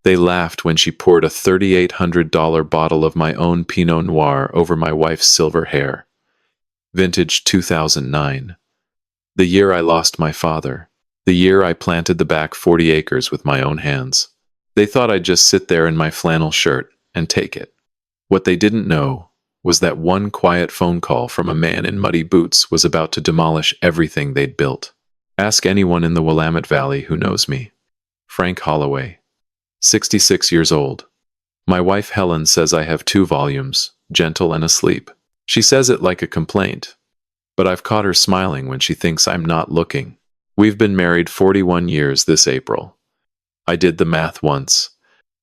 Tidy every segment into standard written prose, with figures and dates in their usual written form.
They laughed when she poured a $3,800 bottle of my own Pinot Noir over my wife's silver hair. Vintage 2009. The year I lost my father. The year I planted the back 40 acres with my own hands. They thought I'd just sit there in my flannel shirt and take it. What they didn't know was that one quiet phone call from a man in muddy boots was about to demolish everything they'd built. Ask anyone in the Willamette Valley who knows me. Frank Holloway, 66 years old. My wife Helen says I have 2 volumes, Gentle and Asleep. She says it like a complaint, but I've caught her smiling when she thinks I'm not looking. We've been married 41 years this April. I did the math once.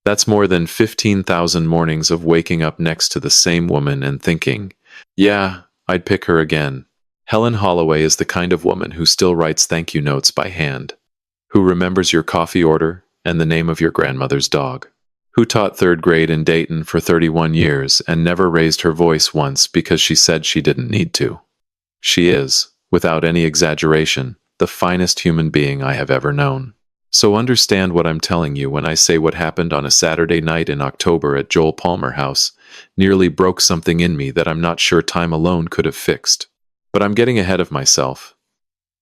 That's more than 15,000 mornings of waking up next to the same woman and thinking, yeah, I'd pick her again. Helen Holloway is the kind of woman who still writes thank you notes by hand, who remembers your coffee order and the name of your grandmother's dog, who taught 3rd grade in Dayton for 31 years and never raised her voice once because she said she didn't need to. She is, without any exaggeration, the finest human being I have ever known. So understand what I'm telling you when I say what happened on a Saturday night in October at Joel Palmer House nearly broke something in me that I'm not sure time alone could have fixed. But I'm getting ahead of myself.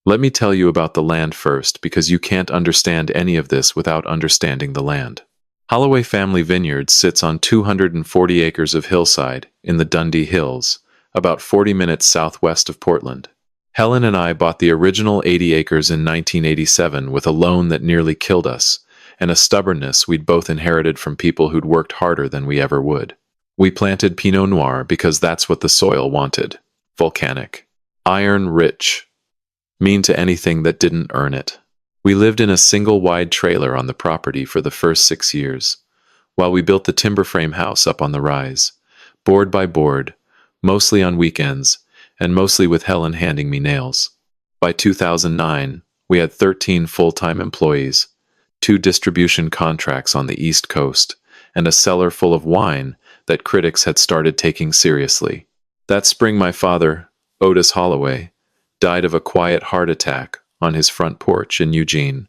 Let me tell you about the land first, because you can't understand any of this without understanding the land. Holloway Family Vineyard sits on 240 acres of hillside in the Dundee Hills, about 40 minutes southwest of Portland. Helen and I bought the original 80 acres in 1987 with a loan that nearly killed us, and a stubbornness we'd both inherited from people who'd worked harder than we ever would. We planted Pinot Noir because that's what the soil wanted. Volcanic. Iron-rich. Mean to anything that didn't earn it. We lived in a single-wide trailer on the property for the first 6 years, while we built the timber frame house up on the rise, board by board, mostly on weekends, and mostly with Helen handing me nails. By 2009, we had 13 full-time employees, 2 distribution contracts on the East Coast, and a cellar full of wine that critics had started taking seriously. That spring my father, Otis Holloway, died of a quiet heart attack on his front porch in Eugene,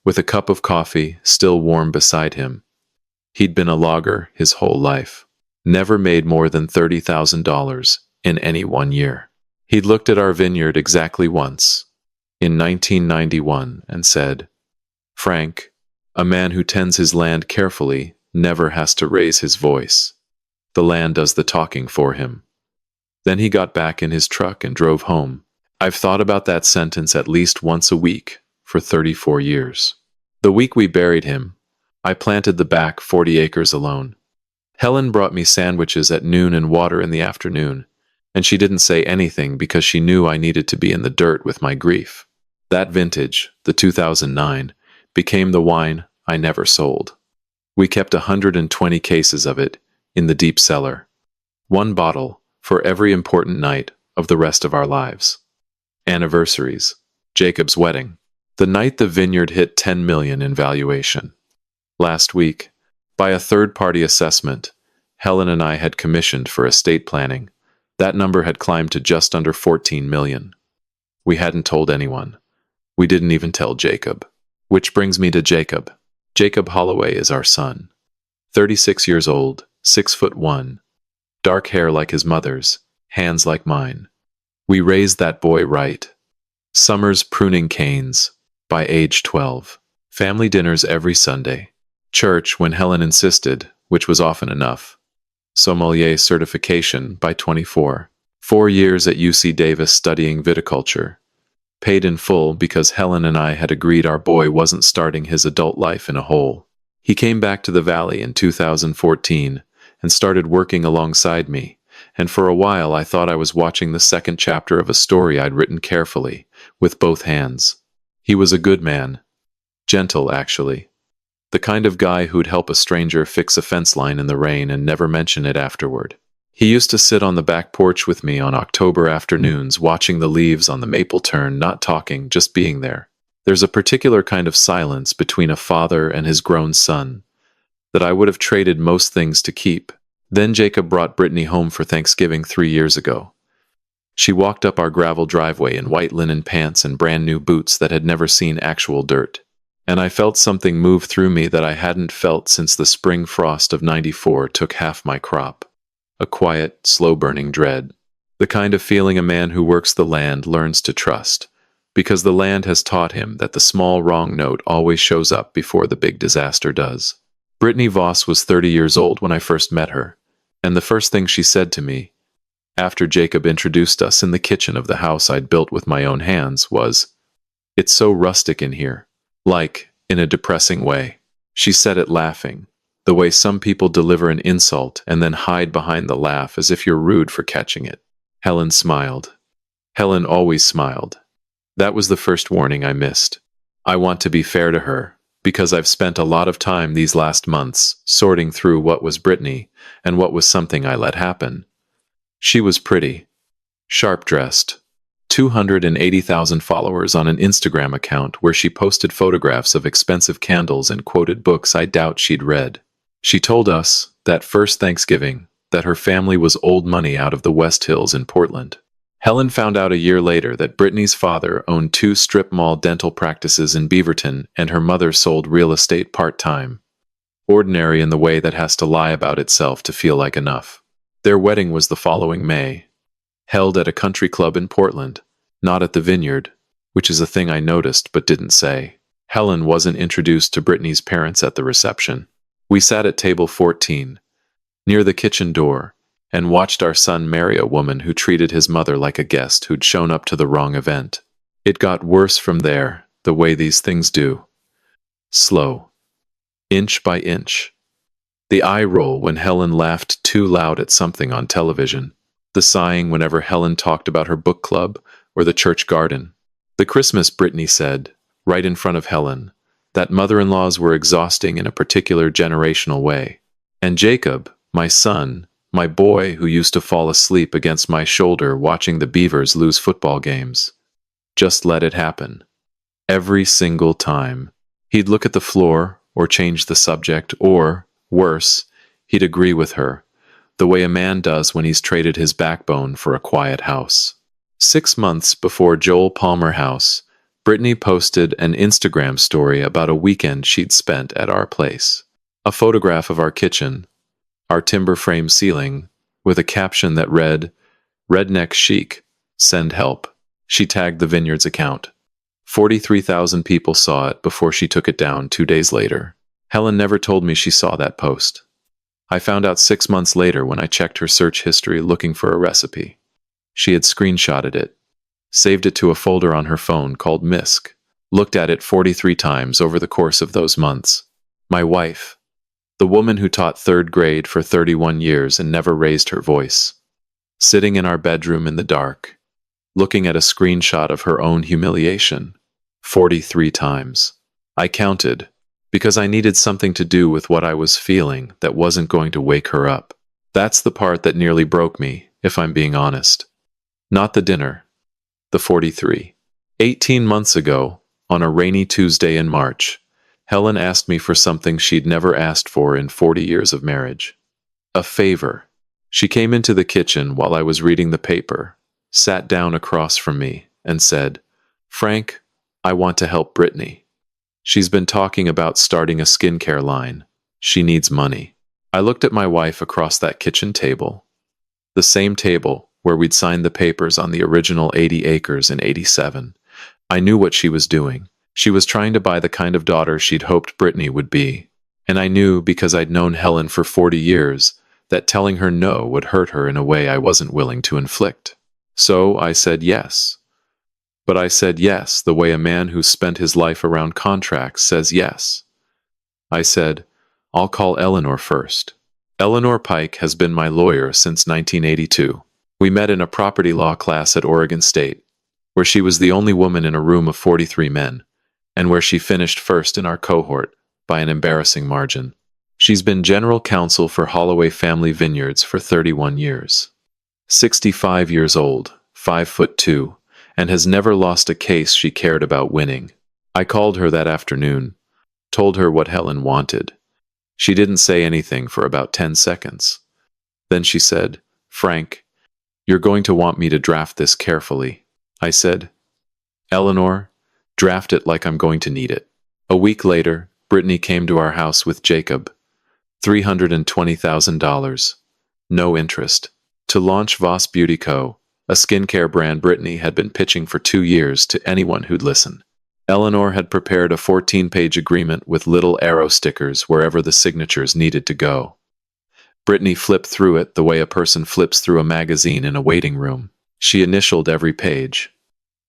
with a cup of coffee still warm beside him. He'd been a logger his whole life, never made more than $30,000 in any one year. He'd looked at our vineyard exactly once, in 1991, and said, "Frank, a man who tends his land carefully never has to raise his voice. The land does the talking for him." Then he got back in his truck and drove home. I've thought about that sentence at least once a week for 34 years. The week we buried him, I planted the back 40 acres alone. Helen brought me sandwiches at noon and water in the afternoon, and she didn't say anything because she knew I needed to be in the dirt with my grief. That vintage, the 2009, became the wine I never sold. We kept 120 cases of it in the deep cellar. 1 bottle for every important night of the rest of our lives. Anniversaries. Jacob's wedding. The night the vineyard hit $10 million in valuation. Last week, by a third-party assessment, Helen and I had commissioned for estate planning. That number had climbed to just under $14 million. We hadn't told anyone. We didn't even tell Jacob. Which brings me to Jacob. Jacob Holloway is our son. 36 years old, 6'1", dark hair like his mother's, hands like mine. We raised that boy right. Summers pruning canes, by age 12. Family dinners every Sunday. Church when Helen insisted, which was often enough. Sommelier certification by 24. 4 years at UC Davis studying viticulture. Paid in full because Helen and I had agreed our boy wasn't starting his adult life in a hole. He came back to the valley in 2014 and started working alongside me, and for a while I thought I was watching the second chapter of a story I'd written carefully, with both hands. He was a good man. Gentle, actually. The kind of guy who'd help a stranger fix a fence line in the rain and never mention it afterward. He used to sit on the back porch with me on October afternoons watching the leaves on the maple turn, not talking, just being there. There's a particular kind of silence between a father and his grown son that I would have traded most things to keep. Then Jacob brought Brittany home for Thanksgiving 3 years ago. She walked up our gravel driveway in white linen pants and brand new boots that had never seen actual dirt. And I felt something move through me that I hadn't felt since the spring frost of '94 took half my crop. A quiet, slow-burning dread. The kind of feeling a man who works the land learns to trust, because the land has taught him that the small wrong note always shows up before the big disaster does. Brittany Voss was 30 years old when I first met her, and the first thing she said to me, after Jacob introduced us in the kitchen of the house I'd built with my own hands, was, "It's so rustic in here." Like, in a depressing way. She said it laughing, the way some people deliver an insult and then hide behind the laugh as if you're rude for catching it. Helen smiled. Helen always smiled. That was the first warning I missed. I want to be fair to her, because I've spent a lot of time these last months sorting through what was Brittany and what was something I let happen. She was pretty, sharp-dressed, 280,000 followers on an Instagram account where she posted photographs of expensive candles and quoted books I doubt she'd read. She told us, that first Thanksgiving, that her family was old money out of the West Hills in Portland. Helen found out a year later that Brittany's father owned 2 strip mall dental practices in Beaverton and her mother sold real estate part-time. Ordinary in the way that has to lie about itself to feel like enough. Their wedding was the following May, held at a country club in Portland, not at the Vineyard, which is a thing I noticed but didn't say. Helen wasn't introduced to Brittany's parents at the reception. We sat at table 14, near the kitchen door, and watched our son marry a woman who treated his mother like a guest who'd shown up to the wrong event. It got worse from there, the way these things do. Slow. Inch by inch. The eye roll when Helen laughed too loud at something on television. The sighing whenever Helen talked about her book club or the church garden. The Christmas Brittany said, right in front of Helen, that mother-in-laws were exhausting in a particular generational way. And Jacob, my son, my boy who used to fall asleep against my shoulder watching the Beavers lose football games, just let it happen. Every single time. He'd look at the floor or change the subject or, worse, he'd agree with her, the way a man does when he's traded his backbone for a quiet house. 6 months before Joel Palmer House, Brittany posted an Instagram story about a weekend she'd spent at our place. A photograph of our kitchen, our timber frame ceiling, with a caption that read, "Redneck chic, send help." She tagged the Vineyard's account. 43,000 people saw it before she took it down 2 days later. Helen never told me she saw that post. I found out 6 months later when I checked her search history looking for a recipe. She had screenshotted it, saved it to a folder on her phone called Misc, looked at it 43 times over the course of those months. My wife, the woman who taught 3rd grade for 31 years and never raised her voice, sitting in our bedroom in the dark, looking at a screenshot of her own humiliation, 43 times. I counted, because I needed something to do with what I was feeling that wasn't going to wake her up. That's the part that nearly broke me, if I'm being honest. Not the dinner. The 43. 18 months ago, on a rainy Tuesday in March, Helen asked me for something she'd never asked for in 40 years of marriage. A favor. She came into the kitchen while I was reading the paper, sat down across from me, and said, "Frank, I want to help Brittany. She's been talking about starting a skincare line. She needs money." I looked at my wife across that kitchen table, the same table where we'd signed the papers on the original 80 acres in '87. I knew what she was doing. She was trying to buy the kind of daughter she'd hoped Brittany would be. And I knew, because I'd known Helen for 40 years, that telling her no would hurt her in a way I wasn't willing to inflict. So I said yes. But I said yes the way a man who's spent his life around contracts says yes. I said, "I'll call Eleanor first." Eleanor Pike has been my lawyer since 1982. We met in a property law class at Oregon State, where she was the only woman in a room of 43 men, and where she finished first in our cohort by an embarrassing margin. She's been general counsel for Holloway Family Vineyards for 31 years. 65 years old, 5'2", and has never lost a case she cared about winning. I called her that afternoon, told her what Helen wanted. She didn't say anything for about 10 seconds. Then she said, "Frank, you're going to want me to draft this carefully." I said, "Eleanor, draft it like I'm going to need it." A week later, Brittany came to our house with Jacob. $320,000. No interest. To launch Voss Beauty Co., a skincare brand Brittany had been pitching for 2 years to anyone who'd listen. Eleanor had prepared a 14-page agreement with little arrow stickers wherever the signatures needed to go. Brittany flipped through it the way a person flips through a magazine in a waiting room. She initialed every page.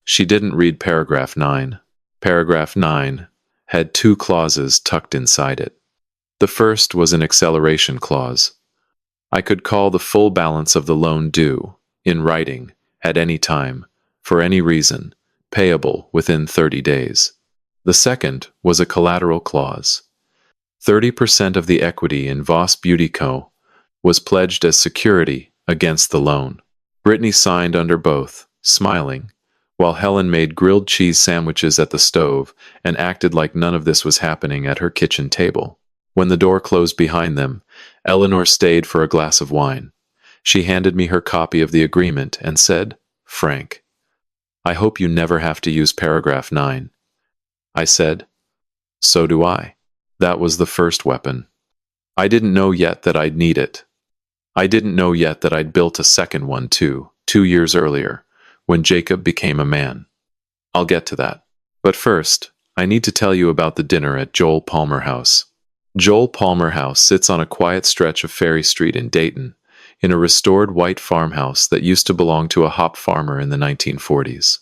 She didn't read paragraph 9. Paragraph 9 had 2 clauses tucked inside it. The first was an acceleration clause. I could call the full balance of the loan due, in writing, at any time, for any reason, payable within 30 days. The second was a collateral clause. 30% of the equity in Voss Beauty Co. was pledged as security against the loan. Brittany signed under both, smiling, while Helen made grilled cheese sandwiches at the stove and acted like none of this was happening at her kitchen table. When the door closed behind them, Eleanor stayed for a glass of wine. She handed me her copy of the agreement and said, "Frank, I hope you never have to use paragraph 9. I said, "So do I." That was the first weapon. I didn't know yet that I'd need it. I didn't know yet that I'd built a second one too, 2 years earlier, when Jacob became a man. I'll get to that. But first, I need to tell you about the dinner at Joel Palmer House. Joel Palmer House sits on a quiet stretch of Ferry Street in Dayton, in a restored white farmhouse that used to belong to a hop farmer in the 1940s.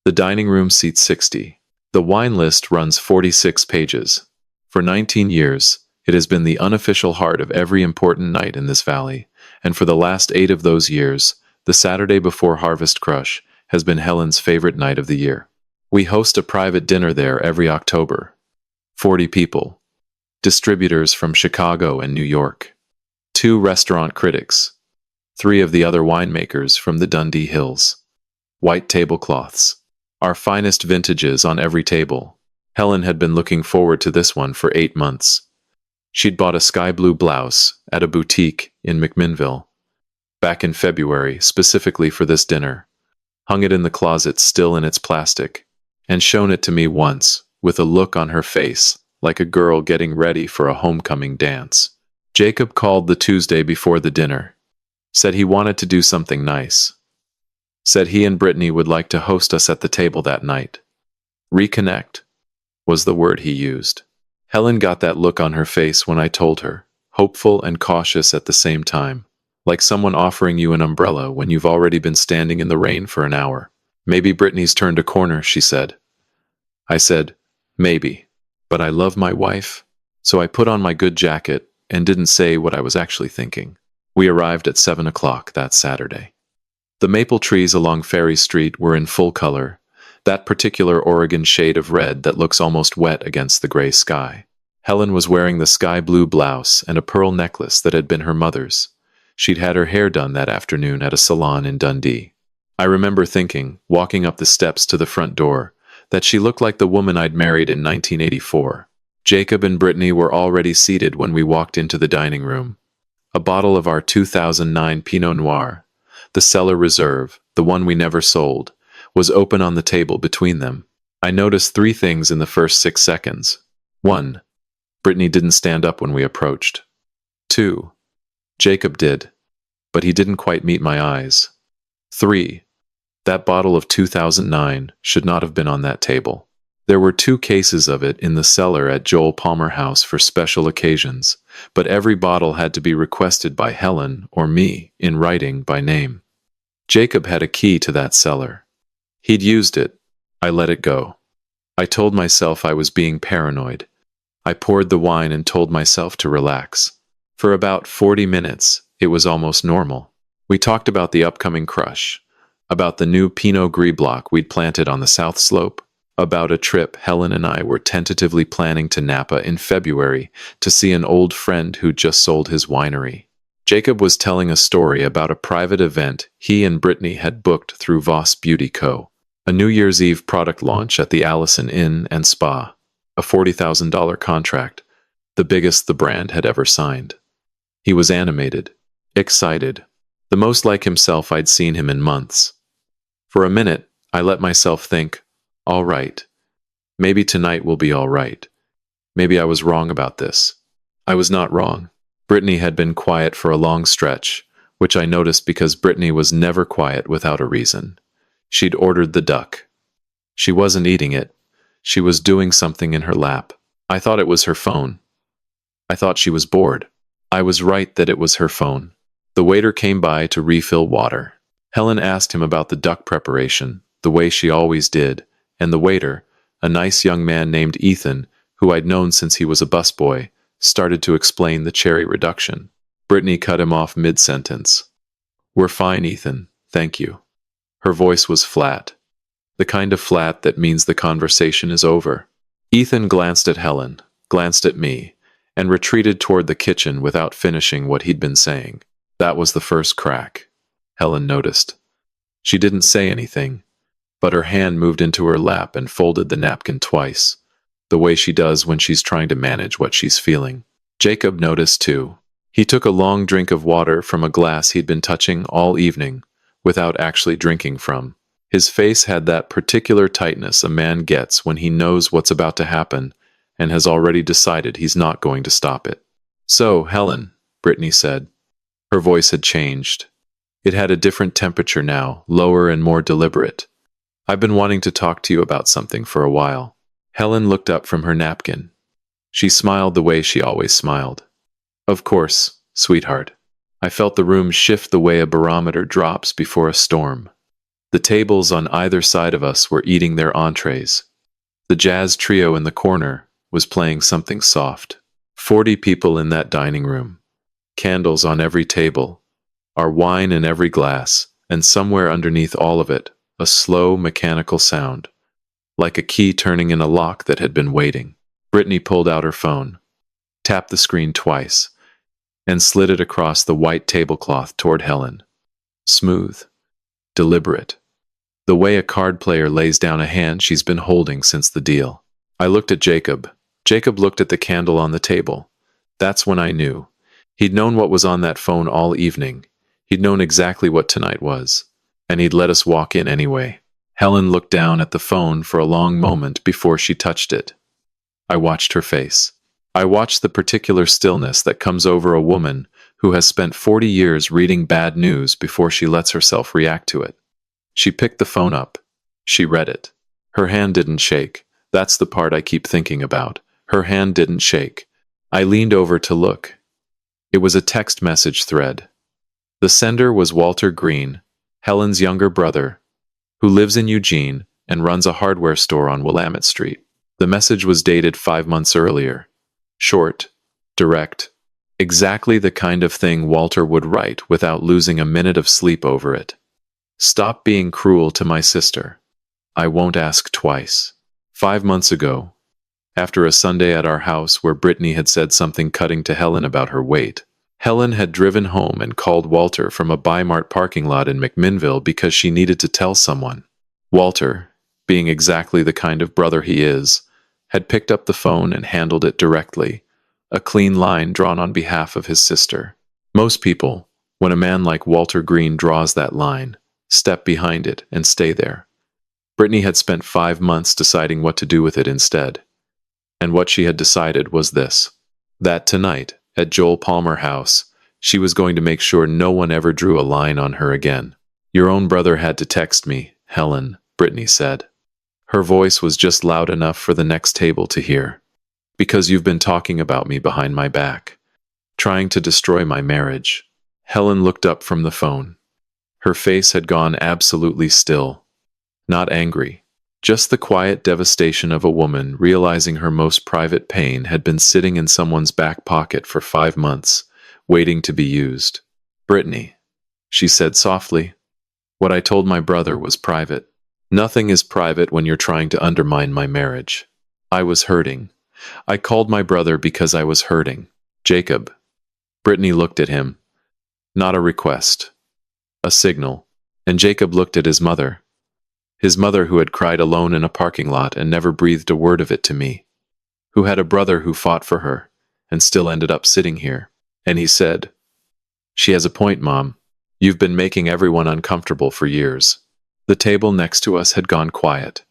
The dining room seats 60. The wine list runs 46 pages. For 19 years, it has been the unofficial heart of every important night in this valley, and for the last 8 of those years, the Saturday before Harvest Crush has been Helen's favorite night of the year. We host a private dinner there every October. 40 people. Distributors from Chicago and New York. 2 restaurant critics. 3 of the other winemakers from the Dundee Hills. White tablecloths. Our finest vintages on every table. Helen had been looking forward to this one for 8 months. She'd bought a sky blue blouse at a boutique in McMinnville back in February specifically for this dinner, hung it in the closet still in its plastic, and shown it to me once with a look on her face like a girl getting ready for a homecoming dance. Jacob called the Tuesday before the dinner, said he wanted to do something nice, said he and Brittany would like to host us at the table that night. Reconnect was the word he used. Helen got that look on her face when I told her, hopeful and cautious at the same time, like someone offering you an umbrella when you've already been standing in the rain for an hour. "Maybe Brittany's turned a corner," she said. I said, "Maybe, but I love my wife," so I put on my good jacket and didn't say what I was actually thinking. We arrived at 7 o'clock that Saturday. The maple trees along Ferry Street were in full color, that particular Oregon shade of red that looks almost wet against the gray sky. Helen was wearing the sky blue blouse and a pearl necklace that had been her mother's. She'd had her hair done that afternoon at a salon in Dundee. I remember thinking, walking up the steps to the front door, that she looked like the woman I'd married in 1984. Jacob and Brittany were already seated when we walked into the dining room. A bottle of our 2009 Pinot Noir, the cellar reserve, the one we never sold, was open on the table between them. I noticed 3 things in the first 6 seconds. 1. Brittany didn't stand up when we approached. 2. Jacob did, but he didn't quite meet my eyes. 3. That bottle of 2009 should not have been on that table. There were 2 cases of it in the cellar at Joel Palmer House for special occasions, but every bottle had to be requested by Helen or me in writing by name. Jacob had a key to that cellar. He'd used it. I let it go. I told myself I was being paranoid. I poured the wine and told myself to relax. For about 40 minutes, it was almost normal. We talked about the upcoming crush, about the new Pinot Gris block we'd planted on the South Slope, about a trip Helen and I were tentatively planning to Napa in February to see an old friend who'd just sold his winery. Jacob was telling a story about a private event he and Brittany had booked through Voss Beauty Co., a New Year's Eve product launch at the Allison Inn and Spa, a $40,000 contract, the biggest the brand had ever signed. He was animated, excited, the most like himself I'd seen him in months. For a minute, I let myself think, all right, Maybe tonight will be all right. Maybe I was wrong about this. I was not wrong. Brittany had been quiet for a long stretch, which I noticed because Brittany was never quiet without a reason. She'd ordered the duck. She wasn't eating it. She was doing something in her lap. I thought it was her phone. I thought she was bored. I was right that it was her phone. The waiter came by to refill water. Helen asked him about the duck preparation, the way she always did, and the waiter, a nice young man named Ethan, who I'd known since he was a busboy, started to explain the cherry reduction. Brittany cut him off mid-sentence. "We're fine, Ethan, thank you." Her voice was flat, the kind of flat that means the conversation is over. Ethan glanced at Helen, glanced at me, and retreated toward the kitchen without finishing what he'd been saying. That was the first crack, Helen noticed. She didn't say anything, but her hand moved into her lap and folded the napkin twice, the way she does when she's trying to manage what she's feeling. Jacob noticed too. He took a long drink of water from a glass he'd been touching all evening, without actually drinking from. His face had that particular tightness a man gets when he knows what's about to happen and has already decided he's not going to stop it. "So, Helen," Brittany said. Her voice had changed. It had a different temperature now, lower and more deliberate. "I've been wanting to talk to you about something for a while." Helen looked up from her napkin. She smiled the way she always smiled. "Of course, sweetheart." I felt the room shift the way a barometer drops before a storm. The tables on either side of us were eating their entrees. The jazz trio in the corner was playing something soft. 40 people in that dining room. Candles on every table. Our wine in every glass, and somewhere underneath all of it, a slow, mechanical sound, like a key turning in a lock that had been waiting. Brittany pulled out her phone, tapped the screen twice, and slid it across the white tablecloth toward Helen. Smooth. Deliberate. The way a card player lays down a hand she's been holding since the deal. I looked at Jacob. Jacob looked at the candle on the table. That's when I knew. He'd known what was on that phone all evening. He'd known exactly what tonight was. And he'd let us walk in anyway. Helen looked down at the phone for a long moment before she touched it. I watched her face. I watched the particular stillness that comes over a woman who has spent 40 years reading bad news before she lets herself react to it. She picked the phone up. She read it. Her hand didn't shake. That's the part I keep thinking about. Her hand didn't shake. I leaned over to look. It was a text message thread. The sender was Walter Green, Helen's younger brother, who lives in Eugene and runs a hardware store on Willamette Street. The message was dated 5 months earlier. Short, direct, exactly the kind of thing Walter would write without losing a minute of sleep over it. "Stop being cruel to my sister. I won't ask twice." 5 months ago, after a Sunday at our house where Brittany had said something cutting to Helen about her weight, Helen had driven home and called Walter from a Bi-Mart parking lot in McMinnville because she needed to tell someone. Walter, being exactly the kind of brother he is, had picked up the phone and handled it directly, a clean line drawn on behalf of his sister. Most people, when a man like Walter Green draws that line, step behind it and stay there. Brittany had spent 5 months deciding what to do with it instead. And what she had decided was this: that tonight, at Joel Palmer House, she was going to make sure no one ever drew a line on her again. "Your own brother had to text me, Helen," Brittany said. Her voice was just loud enough for the next table to hear. "Because you've been talking about me behind my back, trying to destroy my marriage." Helen looked up from the phone. Her face had gone absolutely still. Not angry. Just the quiet devastation of a woman realizing her most private pain had been sitting in someone's back pocket for 5 months, waiting to be used. "Brittany," she said softly, "what I told my brother was private. Nothing is private when you're trying to undermine my marriage. I was hurting. I called my brother because I was hurting. Jacob." Brittany looked at him. Not a request. A signal. And Jacob looked at his mother. His mother who had cried alone in a parking lot and never breathed a word of it to me. Who had a brother who fought for her, and still ended up sitting here. And he said, "She has a point, Mom. You've been making everyone uncomfortable for years." The table next to us had gone quiet.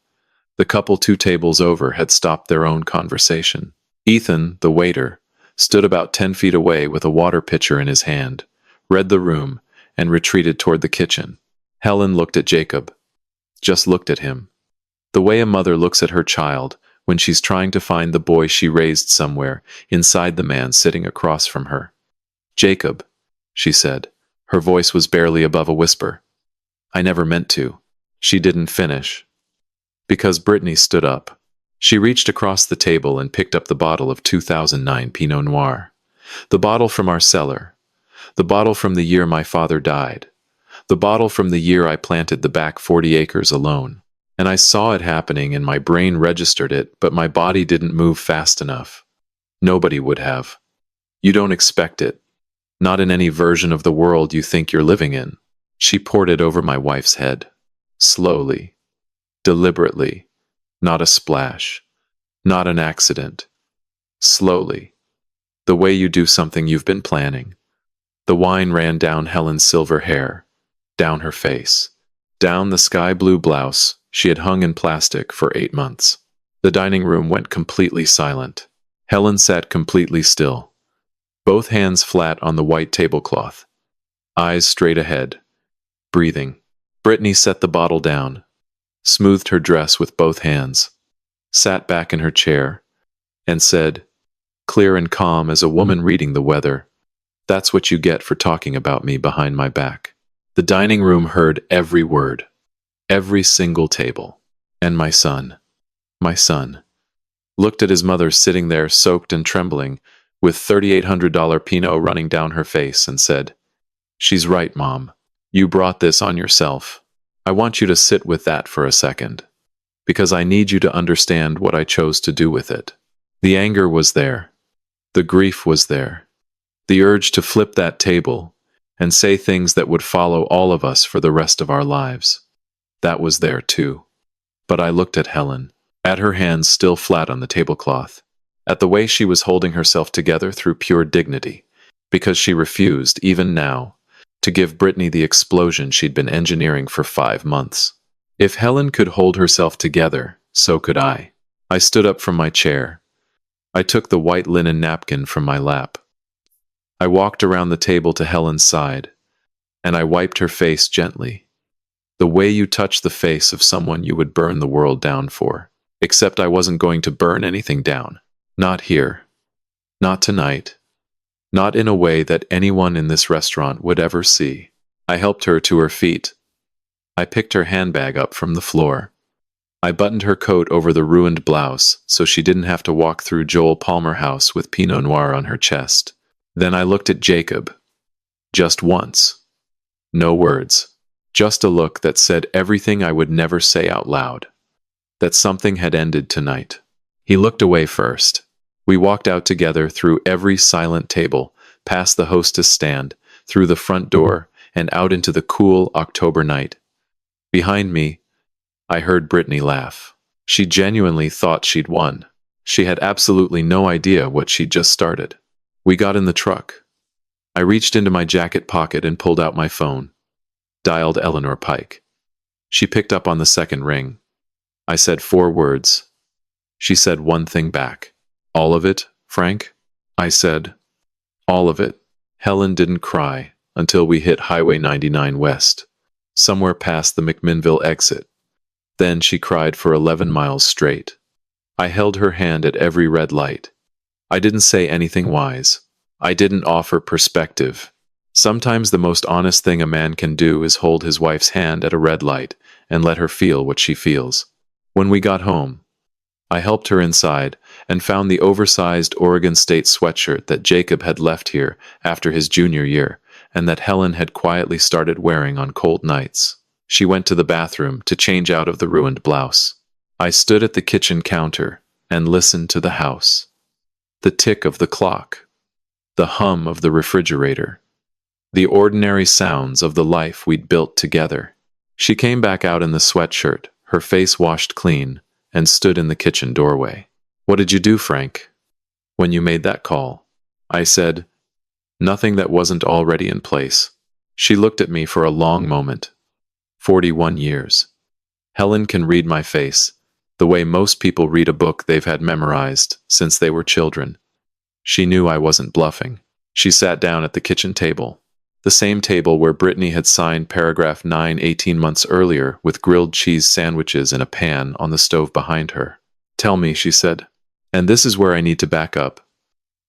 The couple 2 tables over had stopped their own conversation. Ethan, the waiter, stood about 10 feet away with a water pitcher in his hand, read the room, and retreated toward the kitchen. Helen looked at Jacob. Just looked at him. The way a mother looks at her child when she's trying to find the boy she raised somewhere inside the man sitting across from her. "Jacob," she said. Her voice was barely above a whisper. "I never meant to." She didn't finish, because Brittany stood up. She reached across the table and picked up the bottle of 2009 Pinot Noir. The bottle from our cellar. The bottle from the year my father died. The bottle from the year I planted the back 40 acres alone. And I saw it happening and my brain registered it, but my body didn't move fast enough. Nobody would have. You don't expect it. Not in any version of the world you think you're living in. She poured it over my wife's head. Slowly. Deliberately. Not a splash. Not an accident. Slowly. The way you do something you've been planning. The wine ran down Helen's silver hair, down her face, down the sky blue blouse she had hung in plastic for 8 months. The dining room went completely silent. Helen sat completely still, both hands flat on the white tablecloth, eyes straight ahead, breathing. Brittany set the bottle down, smoothed her dress with both hands, sat back in her chair, and said, clear and calm as a woman reading the weather, "That's what you get for talking about me behind my back." The dining room heard every word, every single table. And my son, looked at his mother sitting there soaked and trembling, with $3,800 Pinot running down her face, and said, "She's right, Mom. You brought this on yourself. I want you to sit with that for a second, because I need you to understand what I chose to do with it." The anger was there. The grief was there. The urge to flip that table and say things that would follow all of us for the rest of our lives. That was there too. But I looked at Helen, at her hands still flat on the tablecloth, at the way she was holding herself together through pure dignity, because she refused, even now, to give Brittany the explosion she'd been engineering for 5 months. If Helen could hold herself together, so could I. I stood up from my chair. I took the white linen napkin from my lap. I walked around the table to Helen's side, and I wiped her face gently. The way you touch the face of someone you would burn the world down for. Except I wasn't going to burn anything down. Not here. Not tonight. Not in a way that anyone in this restaurant would ever see. I helped her to her feet. I picked her handbag up from the floor. I buttoned her coat over the ruined blouse so she didn't have to walk through Joel Palmer House with Pinot Noir on her chest. Then I looked at Jacob. Just once. No words. Just a look that said everything I would never say out loud. That something had ended tonight. He looked away first. We walked out together through every silent table, past the hostess stand, through the front door, and out into the cool October night. Behind me, I heard Brittany laugh. She genuinely thought she'd won. She had absolutely no idea what she'd just started. We got in the truck. I reached into my jacket pocket and pulled out my phone. Dialed Eleanor Pike. She picked up on the second ring. I said 4 words. She said one thing back. "All of it, Frank?" I said, "All of it." Helen didn't cry until we hit Highway 99 West, somewhere past the McMinnville exit. Then she cried for 11 miles straight. I held her hand at every red light. I didn't say anything wise. I didn't offer perspective. Sometimes the most honest thing a man can do is hold his wife's hand at a red light and let her feel what she feels. When we got home, I helped her inside and found the oversized Oregon State sweatshirt that Jacob had left here after his junior year and that Helen had quietly started wearing on cold nights. She went to the bathroom to change out of the ruined blouse. I stood at the kitchen counter and listened to the house. The tick of the clock. The hum of the refrigerator. The ordinary sounds of the life we'd built together. She came back out in the sweatshirt, her face washed clean, and stood in the kitchen doorway. "What did you do, Frank, when you made that call?" I said, "Nothing that wasn't already in place." She looked at me for a long moment. 41 years. Helen can read my face, the way most people read a book they've had memorized since they were children. She knew I wasn't bluffing. She sat down at the kitchen table, the same table where Brittany had signed paragraph 9 18 months earlier, with grilled cheese sandwiches in a pan on the stove behind her. "Tell me," she said. And this is where I need to back up,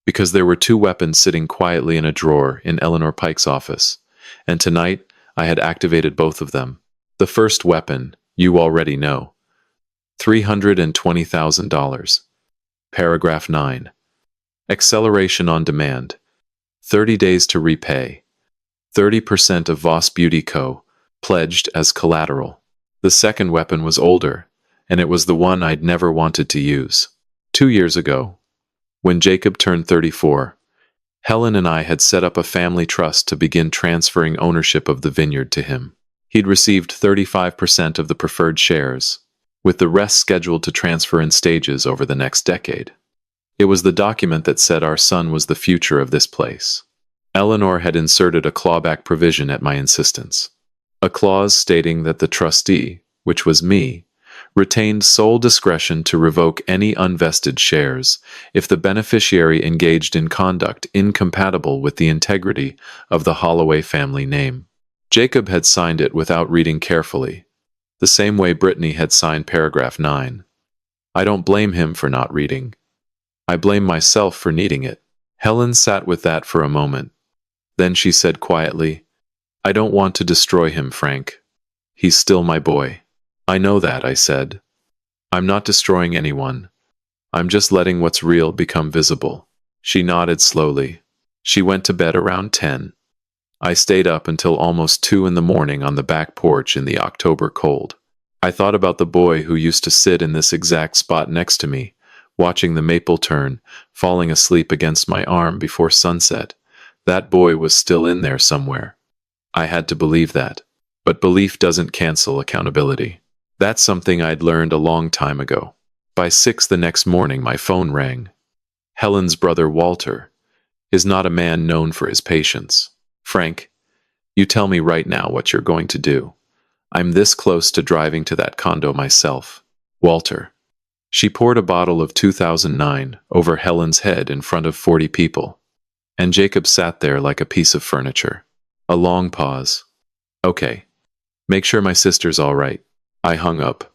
because there were two weapons sitting quietly in a drawer in Eleanor Pike's office, and tonight I had activated both of them. The first weapon, you already know. $320,000. Paragraph 9. Acceleration on demand. 30 days to repay. 30% of Voss Beauty Co. pledged as collateral. The second weapon was older, and it was the one I'd never wanted to use. 2 years ago, when Jacob turned 34, Helen and I had set up a family trust to begin transferring ownership of the vineyard to him. He'd received 35% of the preferred shares, with the rest scheduled to transfer in stages over the next decade. It was the document that said our son was the future of this place. Eleanor had inserted a clawback provision at my insistence, a clause stating that the trustee, which was me, retained sole discretion to revoke any unvested shares if the beneficiary engaged in conduct incompatible with the integrity of the Holloway family name. Jacob had signed it without reading carefully, the same way Brittany had signed paragraph 9. I don't blame him for not reading. I blame myself for needing it. Helen sat with that for a moment. Then she said quietly, "I don't want to destroy him, Frank. He's still my boy." "I know that," I said. "I'm not destroying anyone. I'm just letting what's real become visible." She nodded slowly. She went to bed around 10. I stayed up until almost 2 in the morning on the back porch in the October cold. I thought about the boy who used to sit in this exact spot next to me, watching the maple turn, falling asleep against my arm before sunset. That boy was still in there somewhere. I had to believe that. But belief doesn't cancel accountability. That's something I'd learned a long time ago. By 6 the next morning, my phone rang. Helen's brother, Walter, is not a man known for his patience. "Frank, you tell me right now what you're going to do. I'm this close to driving to that condo myself." "Walter." She poured a bottle of 2009 over Helen's head in front of 40 people. And Jacob sat there like a piece of furniture. A long pause. "Okay. Make sure my sister's all right." I hung up.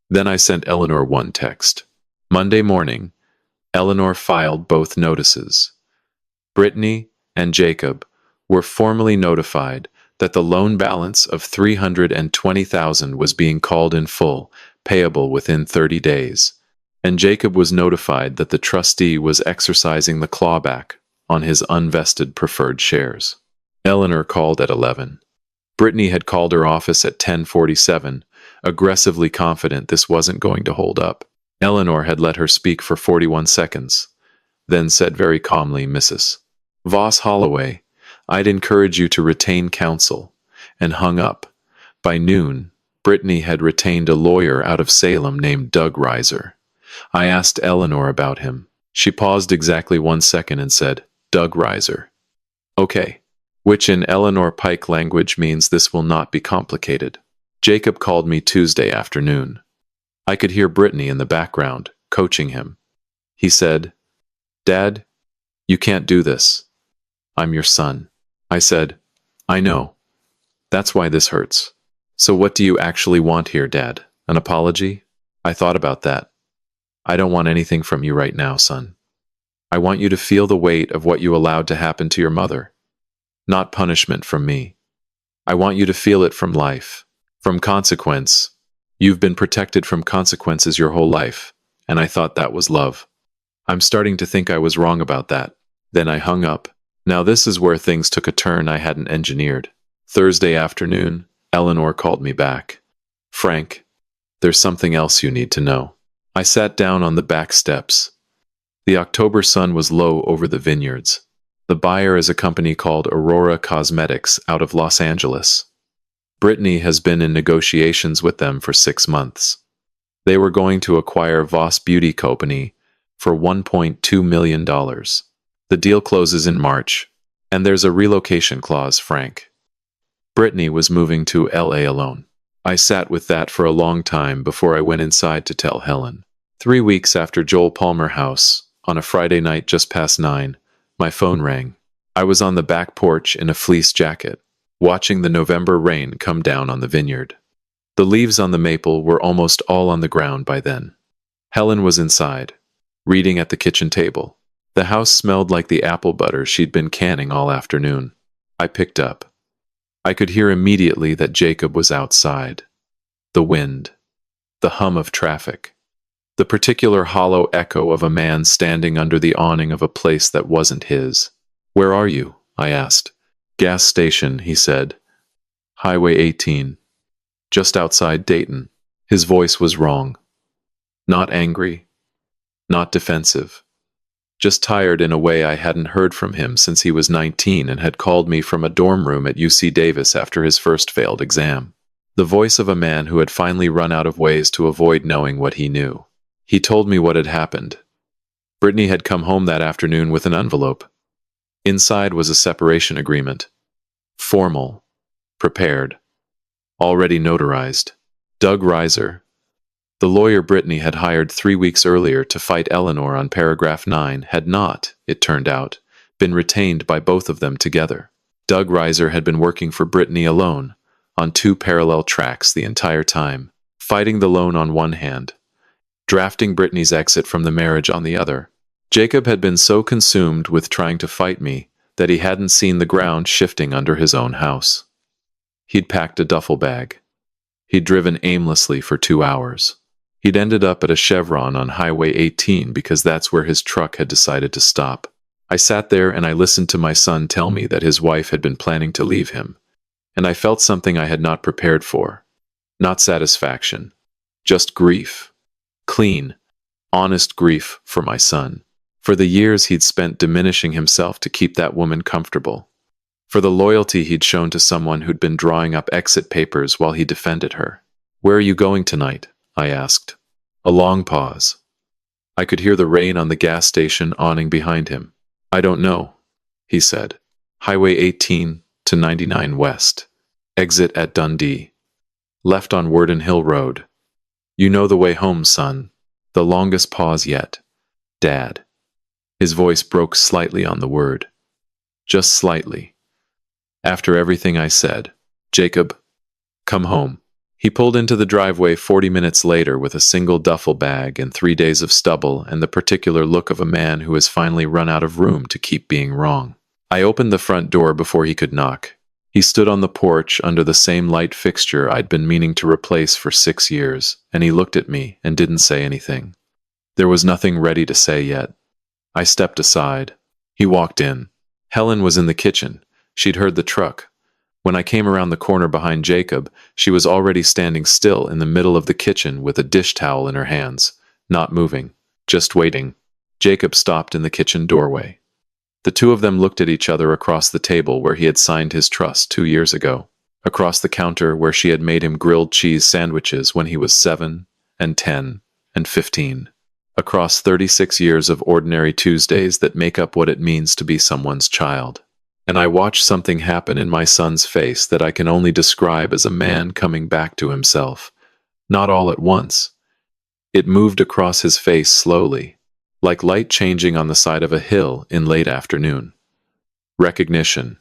Then I sent Eleanor one text. Monday morning, Eleanor filed both notices. Brittany and Jacob were formally notified that the loan balance of $320,000 was being called in full, payable within 30 days. And Jacob was notified that the trustee was exercising the clawback on his unvested preferred shares. Eleanor called at 11. Brittany had called her office at 10:47, aggressively confident this wasn't going to hold up. Eleanor had let her speak for 41 seconds, then said very calmly, "Mrs. Voss Holloway, I'd encourage you to retain counsel," and hung up. By noon, Brittany had retained a lawyer out of Salem named Doug Reiser. I asked Eleanor about him. She paused exactly 1 second and said, "Doug Reiser." "Okay," which in Eleanor Pike language means this will not be complicated. Jacob called me Tuesday afternoon. I could hear Brittany in the background, coaching him. He said, "Dad, you can't do this. I'm your son." I said, "I know. That's why this hurts. So what do you actually want here, Dad? An apology?" I thought about that. "I don't want anything from you right now, son. I want you to feel the weight of what you allowed to happen to your mother. Not punishment from me. I want you to feel it from life, from consequence. You've been protected from consequences your whole life, and I thought that was love. I'm starting to think I was wrong about that." Then I hung up. Now this is where things took a turn I hadn't engineered. Thursday afternoon, Eleanor called me back. "Frank, there's something else you need to know." I sat down on the back steps. The October sun was low over the vineyards. The buyer is a company called Aurora Cosmetics out of Los Angeles. Brittany has been in negotiations with them for 6 months. They were going to acquire Voss Beauty Company for $1.2 million. The deal closes in March, and there's a relocation clause, Frank. Brittany was moving to LA alone. I sat with that for a long time before I went inside to tell Helen. 3 weeks after Joel Palmer House, on a Friday night just past 9, my phone rang. I was on the back porch in a fleece jacket, watching the November rain come down on the vineyard. The leaves on the maple were almost all on the ground by then. Helen was inside, reading at the kitchen table. The house smelled like the apple butter she'd been canning all afternoon. I picked up. I could hear immediately that Jacob was outside. The wind. The hum of traffic. The particular hollow echo of a man standing under the awning of a place that wasn't his. "Where are you?" I asked. "Gas station," he said. "Highway 18. Just outside Dayton." His voice was wrong. Not angry. Not defensive. Just tired in a way I hadn't heard from him since he was 19 and had called me from a dorm room at UC Davis after his first failed exam. The voice of a man who had finally run out of ways to avoid knowing what he knew. He told me what had happened. Brittany had come home that afternoon with an envelope. Inside was a separation agreement. Formal. Prepared. Already notarized. Doug Reiser, the lawyer Brittany had hired 3 weeks earlier to fight Eleanor on paragraph 9, had not, it turned out, been retained by both of them together. Doug Reiser had been working for Brittany alone, on 2 parallel tracks the entire time, fighting the loan on one hand, drafting Brittany's exit from the marriage on the other. Jacob had been so consumed with trying to fight me that he hadn't seen the ground shifting under his own house. He'd packed a duffel bag. He'd driven aimlessly for 2 hours. He'd ended up at a Chevron on Highway 18 because that's where his truck had decided to stop. I sat there and I listened to my son tell me that his wife had been planning to leave him, and I felt something I had not prepared for. Not satisfaction, just grief. Clean, honest grief for my son. For the years he'd spent diminishing himself to keep that woman comfortable. For the loyalty he'd shown to someone who'd been drawing up exit papers while he defended her. "Where are you going tonight?" I asked. A long pause. I could hear the rain on the gas station awning behind him. "I don't know," he said. "Highway 18 to 99 West. Exit at Dundee. Left on Worden Hill Road. You know the way home, son." The longest pause yet. "Dad." His voice broke slightly on the word. Just slightly. After everything I said, "Jacob, come home." He pulled into the driveway 40 minutes later with a single duffel bag and 3 days of stubble and the particular look of a man who has finally run out of room to keep being wrong. I opened the front door before he could knock. He stood on the porch under the same light fixture I'd been meaning to replace for 6 years, and he looked at me and didn't say anything. There was nothing ready to say yet. I stepped aside. He walked in. Helen was in the kitchen. She'd heard the truck. When I came around the corner behind Jacob, she was already standing still in the middle of the kitchen with a dish towel in her hands, not moving, just waiting. Jacob stopped in the kitchen doorway. The two of them looked at each other across the table where he had signed his trust 2 years ago, across the counter where she had made him grilled cheese sandwiches when he was 7 and 10 and 15, across 36 years of ordinary Tuesdays that make up what it means to be someone's child. And I watched something happen in my son's face that I can only describe as a man coming back to himself. Not all at once. It moved across his face slowly, like light changing on the side of a hill in late afternoon. Recognition.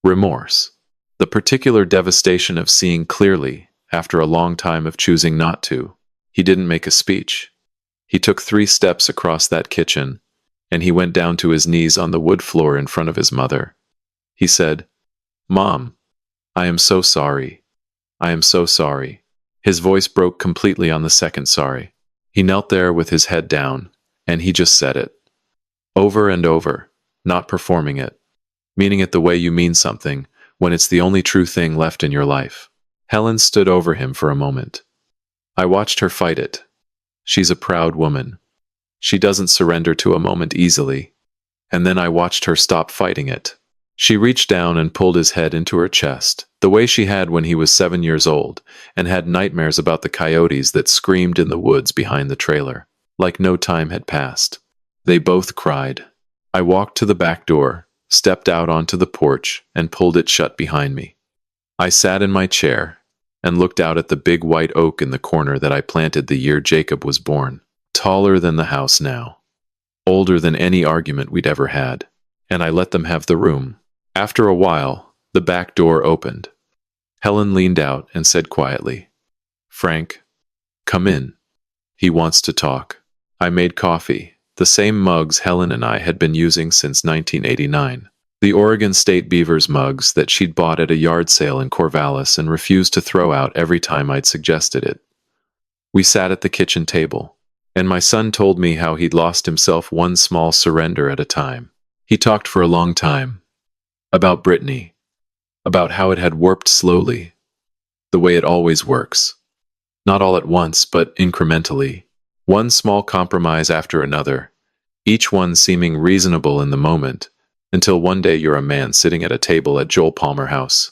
Remorse. The particular devastation of seeing clearly after a long time of choosing not to. He didn't make a speech. He took 3 steps across that kitchen, and he went down to his knees on the wood floor in front of his mother. He said, "Mom, I am so sorry. I am so sorry." His voice broke completely on the second sorry. He knelt there with his head down, and he just said it. Over and over, not performing it, meaning it the way you mean something when it's the only true thing left in your life. Helen stood over him for a moment. I watched her fight it. She's a proud woman. She doesn't surrender to a moment easily. And then I watched her stop fighting it. She reached down and pulled his head into her chest, the way she had when he was 7 years old, and had nightmares about the coyotes that screamed in the woods behind the trailer, like no time had passed. They both cried. I walked to the back door, stepped out onto the porch, and pulled it shut behind me. I sat in my chair, and looked out at the big white oak in the corner that I planted the year Jacob was born. Taller than the house now. Older than any argument we'd ever had. And I let them have the room. After a while, the back door opened. Helen leaned out and said quietly, "Frank, come in. He wants to talk." I made coffee, the same mugs Helen and I had been using since 1989. The Oregon State Beavers mugs that she'd bought at a yard sale in Corvallis and refused to throw out every time I'd suggested it. We sat at the kitchen table, and my son told me how he'd lost himself one small surrender at a time. He talked for a long time. About Brittany. About how it had warped slowly. The way it always works. Not all at once, but incrementally. One small compromise after another. Each one seeming reasonable in the moment. Until one day you're a man sitting at a table at Joel Palmer House.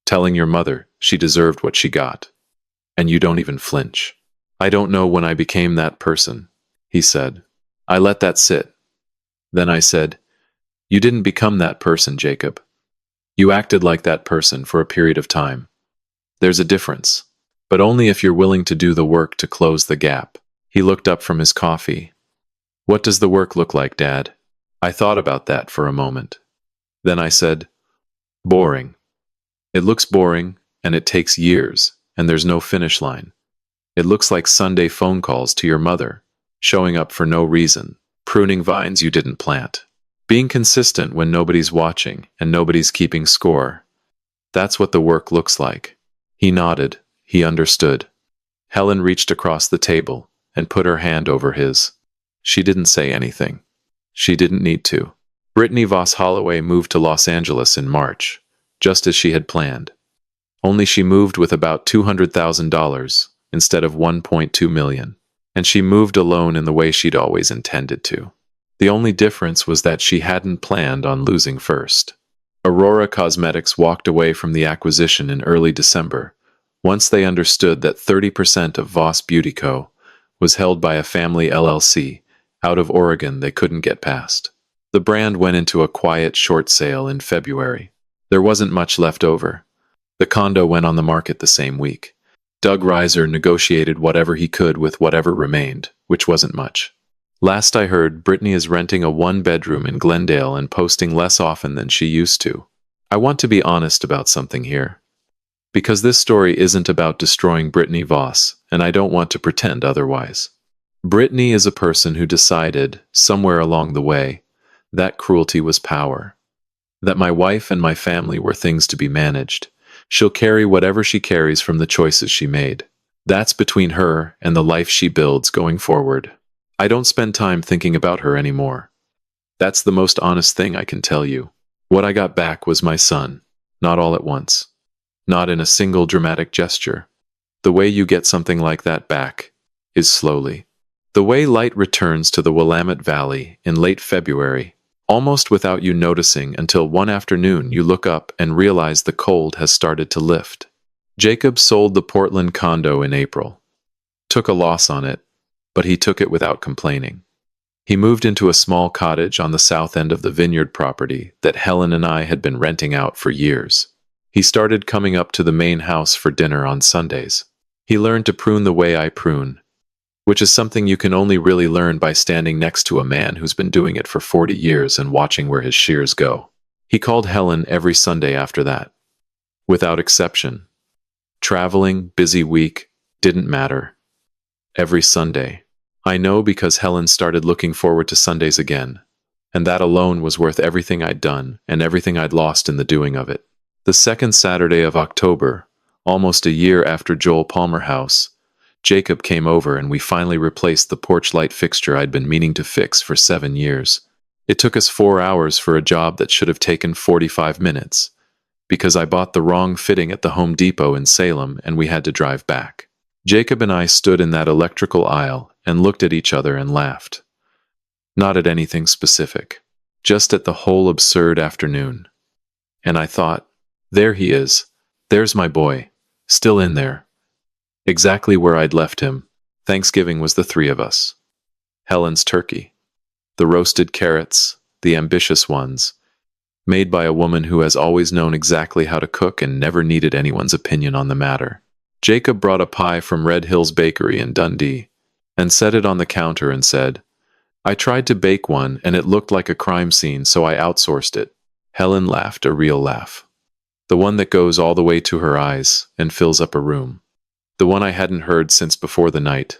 Telling your mother she deserved what she got. And you don't even flinch. "I don't know when I became that person," he said. I let that sit. Then I said, "You didn't become that person, Jacob. You acted like that person for a period of time. There's a difference, but only if you're willing to do the work to close the gap." He looked up from his coffee. "What does the work look like, Dad?" I thought about that for a moment. Then I said, "Boring. It looks boring, and it takes years, and there's no finish line. It looks like Sunday phone calls to your mother, showing up for no reason, pruning vines you didn't plant. Being consistent when nobody's watching and nobody's keeping score. That's what the work looks like." He nodded. He understood. Helen reached across the table and put her hand over his. She didn't say anything. She didn't need to. Brittany Voss Holloway moved to Los Angeles in March, just as she had planned. Only she moved with about $200,000 instead of $1.2 million. And she moved alone in the way she'd always intended to. The only difference was that she hadn't planned on losing first. Aurora Cosmetics walked away from the acquisition in early December, once they understood that 30% of Voss Beauty Co. was held by a family LLC out of Oregon they couldn't get past. The brand went into a quiet short sale in February. There wasn't much left over. The condo went on the market the same week. Doug Reiser negotiated whatever he could with whatever remained, which wasn't much. Last I heard, Brittany is renting a one-bedroom in Glendale and posting less often than she used to. I want to be honest about something here. Because this story isn't about destroying Brittany Voss, and I don't want to pretend otherwise. Brittany is a person who decided, somewhere along the way, that cruelty was power. That my wife and my family were things to be managed. She'll carry whatever she carries from the choices she made. That's between her and the life she builds going forward. I don't spend time thinking about her anymore. That's the most honest thing I can tell you. What I got back was my son, not all at once. Not in a single dramatic gesture. The way you get something like that back is slowly. The way light returns to the Willamette Valley in late February, almost without you noticing until one afternoon you look up and realize the cold has started to lift. Jacob sold the Portland condo in April. Took a loss on it, but he took it without complaining. He moved into a small cottage on the south end of the Vineyard property that Helen and I had been renting out for years. He started coming up to the main house for dinner on Sundays. He learned to prune the way I prune, which is something you can only really learn by standing next to a man who's been doing it for 40 years and watching where his shears go. He called Helen every Sunday after that. Without exception. Traveling, busy week, didn't matter. Every Sunday. I know because Helen started looking forward to Sundays again, and that alone was worth everything I'd done and everything I'd lost in the doing of it. The second Saturday of October, almost a year after Joel Palmer House, Jacob came over and we finally replaced the porch light fixture I'd been meaning to fix for 7 years. It took us 4 hours for a job that should have taken 45 minutes, because I bought the wrong fitting at the Home Depot in Salem and we had to drive back. Jacob and I stood in that electrical aisle and looked at each other and laughed. Not at anything specific, just at the whole absurd afternoon. And I thought, there he is. There's my boy. Still in there. Exactly where I'd left him. Thanksgiving was the 3 of us. Helen's turkey. The roasted carrots, the ambitious ones, made by a woman who has always known exactly how to cook and never needed anyone's opinion on the matter. Jacob brought a pie from Red Hills Bakery in Dundee and set it on the counter and said, "I tried to bake one and it looked like a crime scene, so I outsourced it." Helen laughed a real laugh. The one that goes all the way to her eyes and fills up a room. The one I hadn't heard since before the night.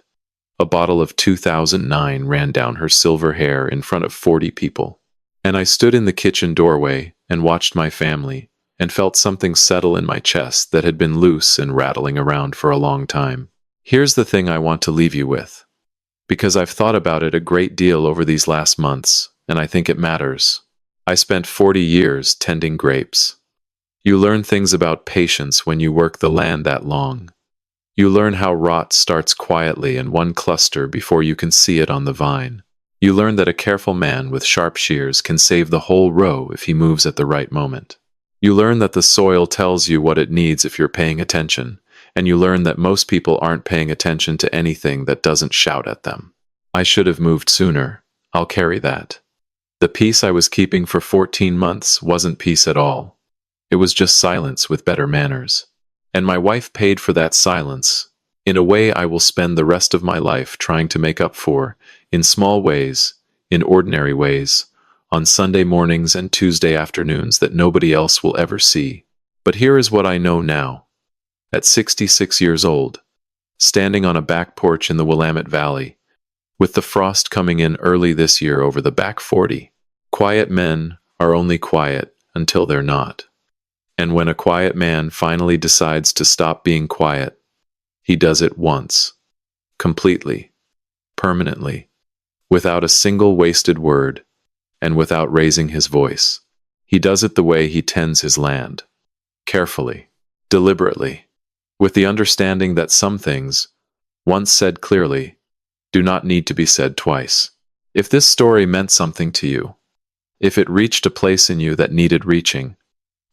A bottle of 2009 ran down her silver hair in front of 40 people. And I stood in the kitchen doorway and watched my family and felt something settle in my chest that had been loose and rattling around for a long time. Here's the thing I want to leave you with, because I've thought about it a great deal over these last months, and I think it matters. I spent 40 years tending grapes. You learn things about patience when you work the land that long. You learn how rot starts quietly in one cluster before you can see it on the vine. You learn that a careful man with sharp shears can save the whole row if he moves at the right moment. You learn that the soil tells you what it needs if you're paying attention, and you learn that most people aren't paying attention to anything that doesn't shout at them. I should have moved sooner. I'll carry that. The peace I was keeping for 14 months wasn't peace at all. It was just silence with better manners. And my wife paid for that silence, in a way I will spend the rest of my life trying to make up for, in small ways, in ordinary ways, on Sunday mornings and Tuesday afternoons that nobody else will ever see. But here is what I know now. At 66 years old, standing on a back porch in the Willamette Valley, with the frost coming in early this year over the back 40, quiet men are only quiet until they're not. And when a quiet man finally decides to stop being quiet, he does it once, completely, permanently, without a single wasted word, and without raising his voice. He does it the way he tends his land, carefully, deliberately, with the understanding that some things, once said clearly, do not need to be said twice. If this story meant something to you, if it reached a place in you that needed reaching,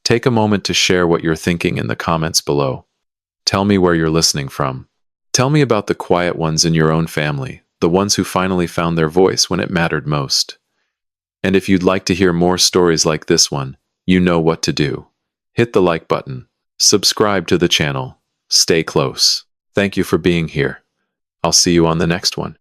take a moment to share what you're thinking in the comments below. Tell me where you're listening from. Tell me about the quiet ones in your own family, the ones who finally found their voice when it mattered most. And if you'd like to hear more stories like this one, you know what to do. Hit the like button, subscribe to the channel, stay close. Thank you for being here. I'll see you on the next one.